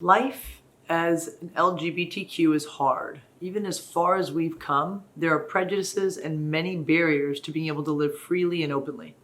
Life as an LGBTQ is hard. Even as far as we've come, there are prejudices and many barriers to being able to live freely and openly.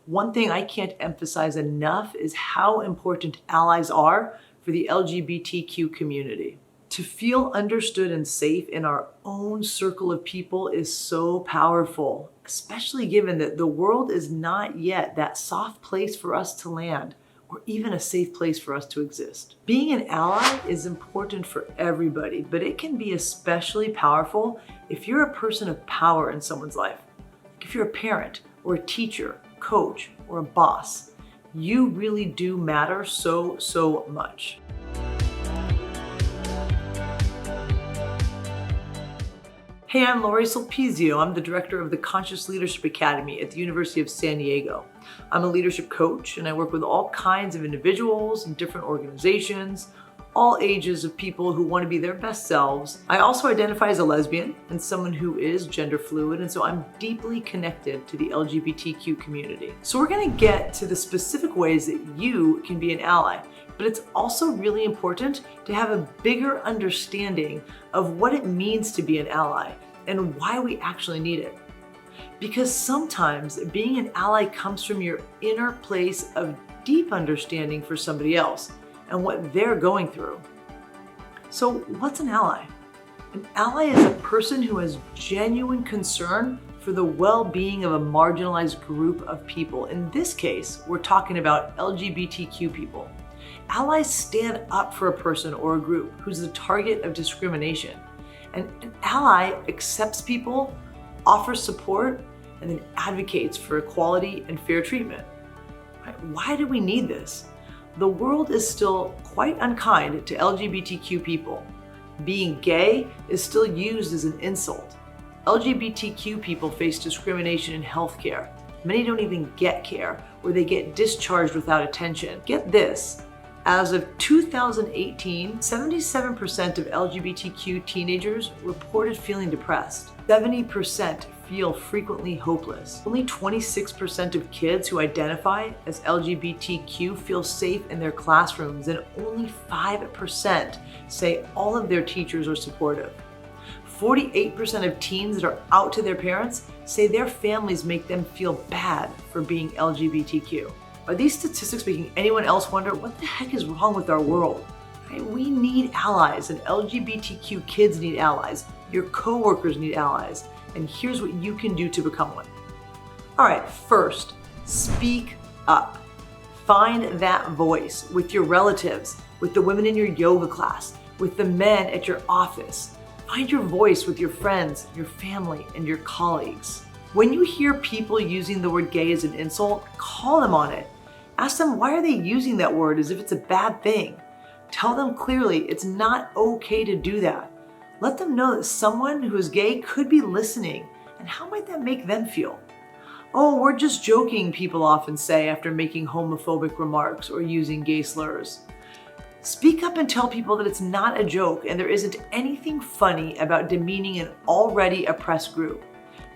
One thing I can't emphasize enough is how important allies are for the LGBTQ community. To feel understood and safe in our own circle of people is so powerful, especially given that the world is not yet that soft place for us to land, or even a safe place for us to exist. Being an ally is important for everybody, but it can be especially powerful if you're a person of power in someone's life. If you're a parent or a teacher, coach, or a boss, you really do matter so much. Hey, I'm Lori Sulpizio. I'm the director of the Conscious Leadership Academy at the University of San Diego. I'm a leadership coach and I work with all kinds of individuals and different organizations, all ages of people who want to be their best selves. I also identify as a lesbian and someone who is gender fluid, and so I'm deeply connected to the LGBTQ community. So we're going to get to the specific ways that you can be an ally. But it's also really important to have a bigger understanding of what it means to be an ally and why we actually need it. Because sometimes being an ally comes from your inner place of deep understanding for somebody else and what they're going through. So what's an ally? An ally is a person who has genuine concern for the well-being of a marginalized group of people. In this case, we're talking about LGBTQ people. Allies stand up for a person or a group who's the target of discrimination. And an ally accepts people, offers support, and then advocates for equality and fair treatment. Why do we need this? The world is still quite unkind to LGBTQ people. Being gay is still used as an insult. LGBTQ people face discrimination in healthcare. Many don't even get care, or they get discharged without attention. Get this. As of 2018, 77% of LGBTQ teenagers reported feeling depressed. 70% feel frequently hopeless. Only 26% of kids who identify as LGBTQ feel safe in their classrooms, and only 5% say all of their teachers are supportive. 48% of teens that are out to their parents say their families make them feel bad for being LGBTQ. Are these statistics making anyone else wonder what the heck is wrong with our world? We need allies, and LGBTQ kids need allies. Your coworkers need allies, and here's what you can do to become one. All right, first, speak up. Find that voice with your relatives, with the women in your yoga class, with the men at your office. Find your voice with your friends, your family, and your colleagues. When you hear people using the word gay as an insult, call them on it. Ask them, why are they using that word as if it's a bad thing? Tell them clearly it's not okay to do that. Let them know that someone who is gay could be listening, and how might that make them feel? Oh, we're just joking, people often say after making homophobic remarks or using gay slurs. Speak up and tell people that it's not a joke and there isn't anything funny about demeaning an already oppressed group.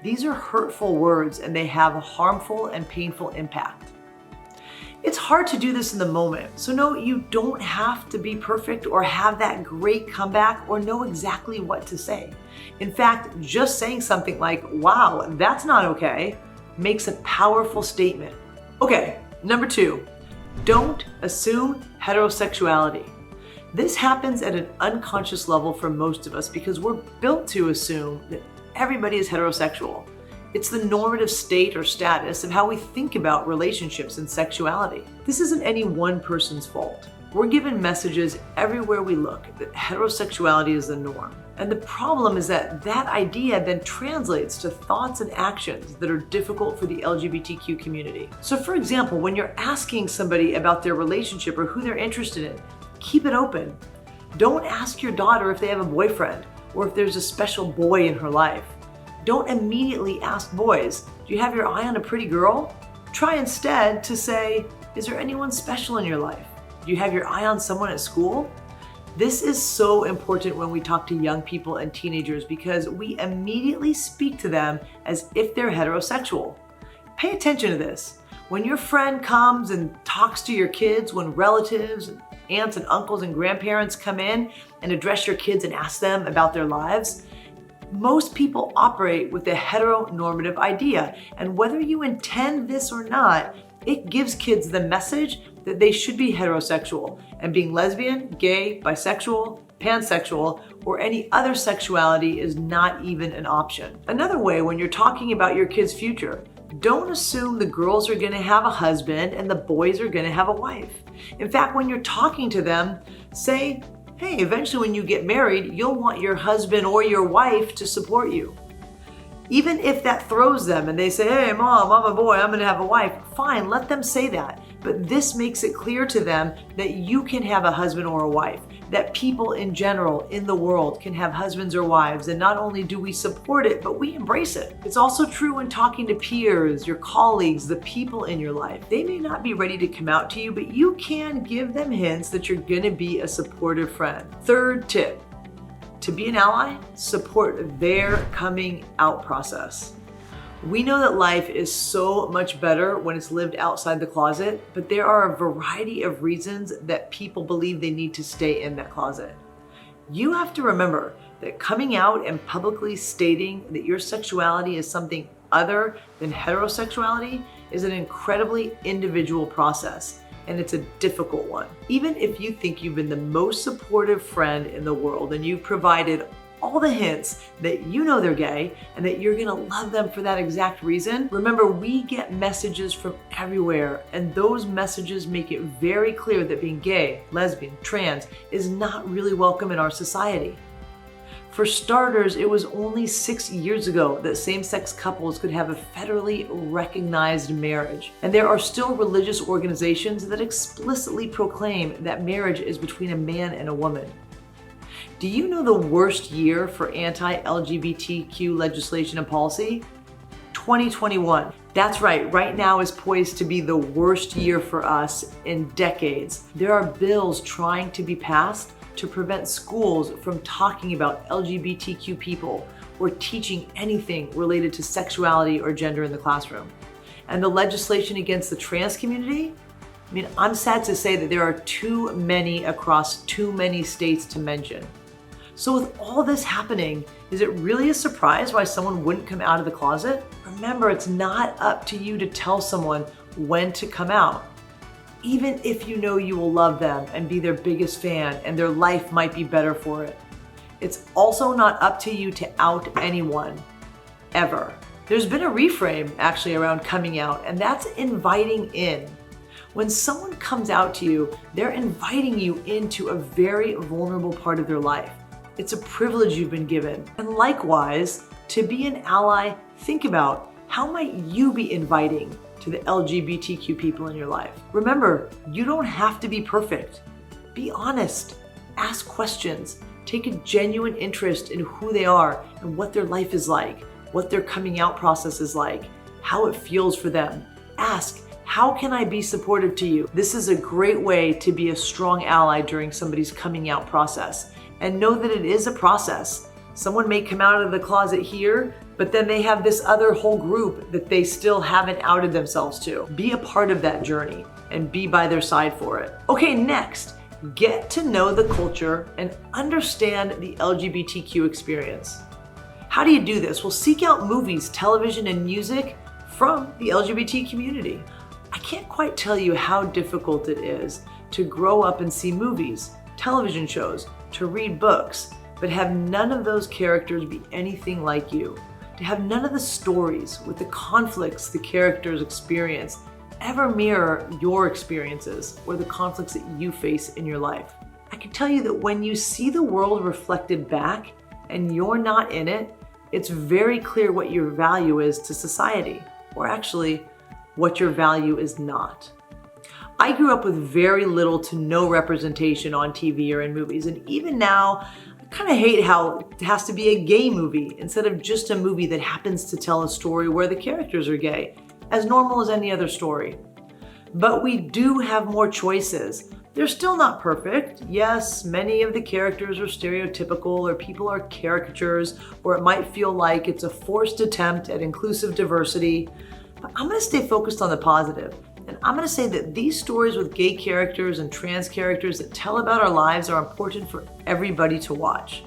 These are hurtful words and they have a harmful and painful impact. It's hard to do this in the moment, so no, you don't have to be perfect or have that great comeback or know exactly what to say. In fact, just saying something like, wow, that's not okay, makes a powerful statement. Okay, number 2, don't assume heterosexuality. This happens at an unconscious level for most of us because we're built to assume that everybody is heterosexual. It's the normative state or status of how we think about relationships and sexuality. This isn't any one person's fault. We're given messages everywhere we look that heterosexuality is the norm. And the problem is that that idea then translates to thoughts and actions that are difficult for the LGBTQ community. So for example, when you're asking somebody about their relationship or who they're interested in, keep it open. Don't ask your daughter if they have a boyfriend or if there's a special boy in her life. Don't immediately ask boys, do you have your eye on a pretty girl? Try instead to say, is there anyone special in your life? Do you have your eye on someone at school? This is so important when we talk to young people and teenagers because we immediately speak to them as if they're heterosexual. Pay attention to this. When your friend comes and talks to your kids, when relatives and aunts and uncles and grandparents come in and address your kids and ask them about their lives, most people operate with a heteronormative idea. And whether you intend this or not, it gives kids the message that they should be heterosexual, and being lesbian, gay, bisexual, pansexual, or any other sexuality is not even an option. Another way, when you're talking about your kid's future, don't assume the girls are going to have a husband and the boys are going to have a wife. In fact, when you're talking to them, say, hey, eventually when you get married, you'll want your husband or your wife to support you. Even if that throws them and they say, hey, mom, I'm a boy, I'm going to have a wife, fine, let them say that. But this makes it clear to them that you can have a husband or a wife, that people in general in the world can have husbands or wives. And not only do we support it, but we embrace it. It's also true when talking to peers, your colleagues, the people in your life. They may not be ready to come out to you, but you can give them hints that you're going to be a supportive friend. Third tip, to be an ally, support their coming out process. We know that life is so much better when it's lived outside the closet, but there are a variety of reasons that people believe they need to stay in that closet. You have to remember that coming out and publicly stating that your sexuality is something other than heterosexuality is an incredibly individual process, and it's a difficult one. Even if you think you've been the most supportive friend in the world and you've provided all the hints that you know they're gay and that you're gonna love them for that exact reason, remember, we get messages from everywhere, and those messages make it very clear that being gay, lesbian, trans is not really welcome in our society. For starters, it was only 6 years ago that same-sex couples could have a federally recognized marriage. And there are still religious organizations that explicitly proclaim that marriage is between a man and a woman. Do you know the worst year for anti-LGBTQ legislation and policy? 2021. That's right now is poised to be the worst year for us in decades. There are bills trying to be passed to prevent schools from talking about LGBTQ people or teaching anything related to sexuality or gender in the classroom. And the legislation against the trans community? I mean, I'm sad to say that there are too many across too many states to mention. So with all this happening, is it really a surprise why someone wouldn't come out of the closet? Remember, it's not up to you to tell someone when to come out. Even if you know you will love them and be their biggest fan and their life might be better for it. It's also not up to you to out anyone, ever. There's been a reframe actually around coming out, and that's inviting in. When someone comes out to you, they're inviting you into a very vulnerable part of their life. It's a privilege you've been given. And likewise, to be an ally, think about how might you be inviting to the LGBTQ people in your life. Remember, you don't have to be perfect. Be honest, ask questions, take a genuine interest in who they are and what their life is like, what their coming out process is like, how it feels for them. Ask, how can I be supportive to you? This is a great way to be a strong ally during somebody's coming out process. And know that it is a process. Someone may come out of the closet here, but then they have this other whole group that they still haven't outed themselves to. Be a part of that journey and be by their side for it. Okay, next, get to know the culture and understand the LGBTQ experience. How do you do this? Well, seek out movies, television, and music from the LGBT community. I can't quite tell you how difficult it is to grow up and see movies, television shows, to read books, but have none of those characters be anything like you. To have none of the stories with the conflicts the characters experience ever mirror your experiences or the conflicts that you face in your life. I can tell you that when you see the world reflected back and you're not in it, it's very clear what your value is to society, or actually what your value is not. I grew up with very little to no representation on TV or in movies, and even now, I kind of hate how it has to be a gay movie instead of just a movie that happens to tell a story where the characters are gay, as normal as any other story. But we do have more choices. They're still not perfect. Yes, many of the characters are stereotypical, or people are caricatures, or it might feel like it's a forced attempt at inclusive diversity. But I'm going to stay focused on the positive. And And I'm gonna say that these stories with gay characters and trans characters that tell about our lives are important for everybody to watch.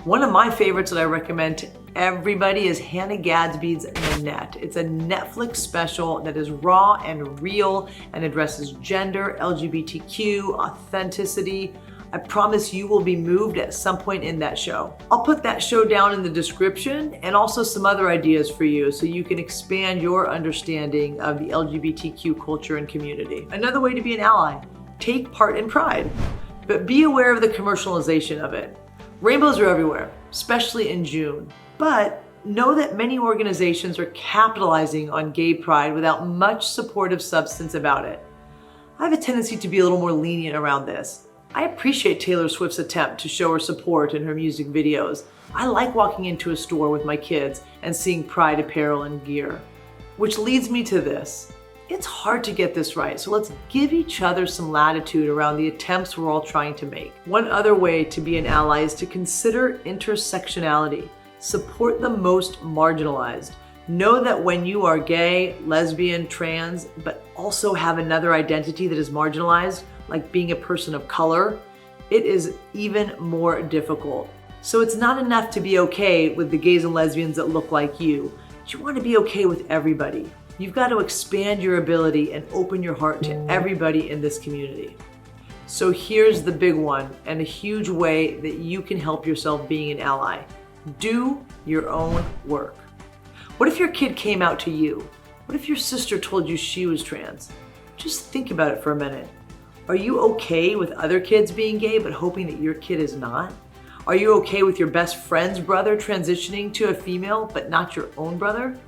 One of my favorites that I recommend to everybody is Hannah Gadbsy's Nannette. It's a Netflix special that is raw and real and addresses gender, LGBTQ, authenticity. I promise you will be moved at some point in that show. I'll put that show down in the description and also some other ideas for you so you can expand your understanding of the LGBTQ culture and community. Another way to be an ally, take part in Pride, but be aware of the commercialization of it. Rainbows are everywhere, especially in June, but know that many organizations are capitalizing on gay pride without much supportive substance about it. I have a tendency to be a little more lenient around this. I appreciate Taylor Swift's attempt to show her support in her music videos. I like walking into a store with my kids and seeing pride apparel and gear. Which leads me to this. It's hard to get this right, so let's give each other some latitude around the attempts we're all trying to make. One other way to be an ally is to consider intersectionality. Support the most marginalized. Know that when you are gay, lesbian, trans, but also have another identity that is marginalized, like being a person of color, it is even more difficult. So it's not enough to be okay with the gays and lesbians that look like you, but you want to be okay with everybody. You've got to expand your ability and open your heart to everybody in this community. So here's the big one and a huge way that you can help yourself being an ally. Do your own work. What if your kid came out to you? What if your sister told you she was trans? Just think about it for a minute. Are you okay with other kids being gay but hoping that your kid is not? Are you okay with your best friend's brother transitioning to a female but not your own brother?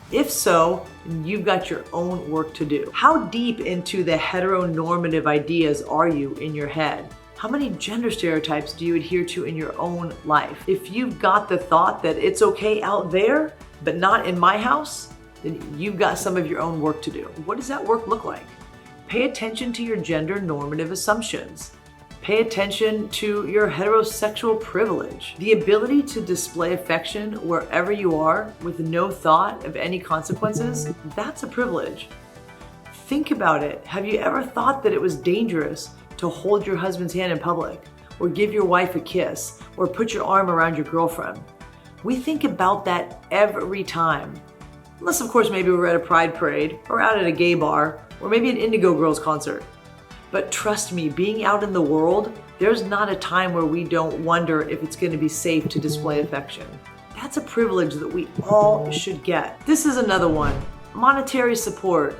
If so, then you've got your own work to do. How deep into the heteronormative ideas are you in your head? How many gender stereotypes do you adhere to in your own life? If you've got the thought that it's okay out there, but not in my house, then you've got some of your own work to do. What does that work look like? Pay attention to your gender normative assumptions. Pay attention to your heterosexual privilege. The ability to display affection wherever you are with no thought of any consequences, that's a privilege. Think about it. Have you ever thought that it was dangerous to hold your husband's hand in public, or give your wife a kiss, or put your arm around your girlfriend? We think about that every time. Unless, of course, maybe we're at a pride parade, or out at a gay bar, or maybe an Indigo Girls concert. But trust me, being out in the world, there's not a time where we don't wonder if it's going to be safe to display affection. That's a privilege that we all should get. This is another one. Monetary support.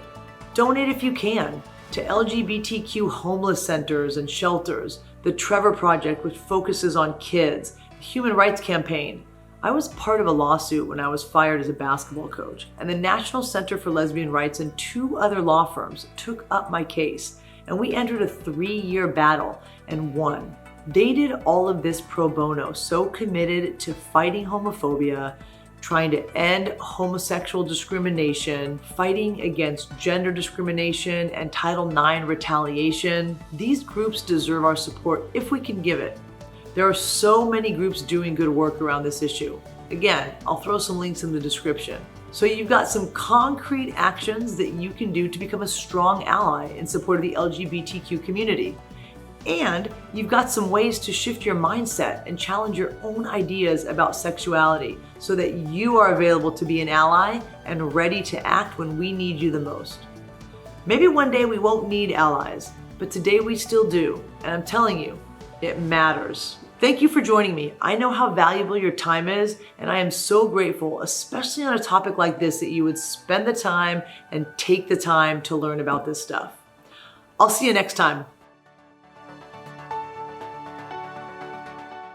Donate if you can to LGBTQ homeless centers and shelters, the Trevor Project, which focuses on kids, the Human Rights Campaign. I was part of a lawsuit when I was fired as a basketball coach, and the National Center for Lesbian Rights and 2 other law firms took up my case, and we entered a 3-year battle and won. They did all of this pro bono, so committed to fighting homophobia, trying to end homosexual discrimination, fighting against gender discrimination and Title IX retaliation. These groups deserve our support if we can give it. There are so many groups doing good work around this issue. Again, I'll throw some links in the description. So you've got some concrete actions that you can do to become a strong ally in support of the LGBTQ community. And you've got some ways to shift your mindset and challenge your own ideas about sexuality so that you are available to be an ally and ready to act when we need you the most. Maybe one day we won't need allies, but today we still do. And I'm telling you, it matters. Thank you for joining me. I know how valuable your time is, and I am so grateful, especially on a topic like this, that you would spend the time and take the time to learn about this stuff. I'll see you next time.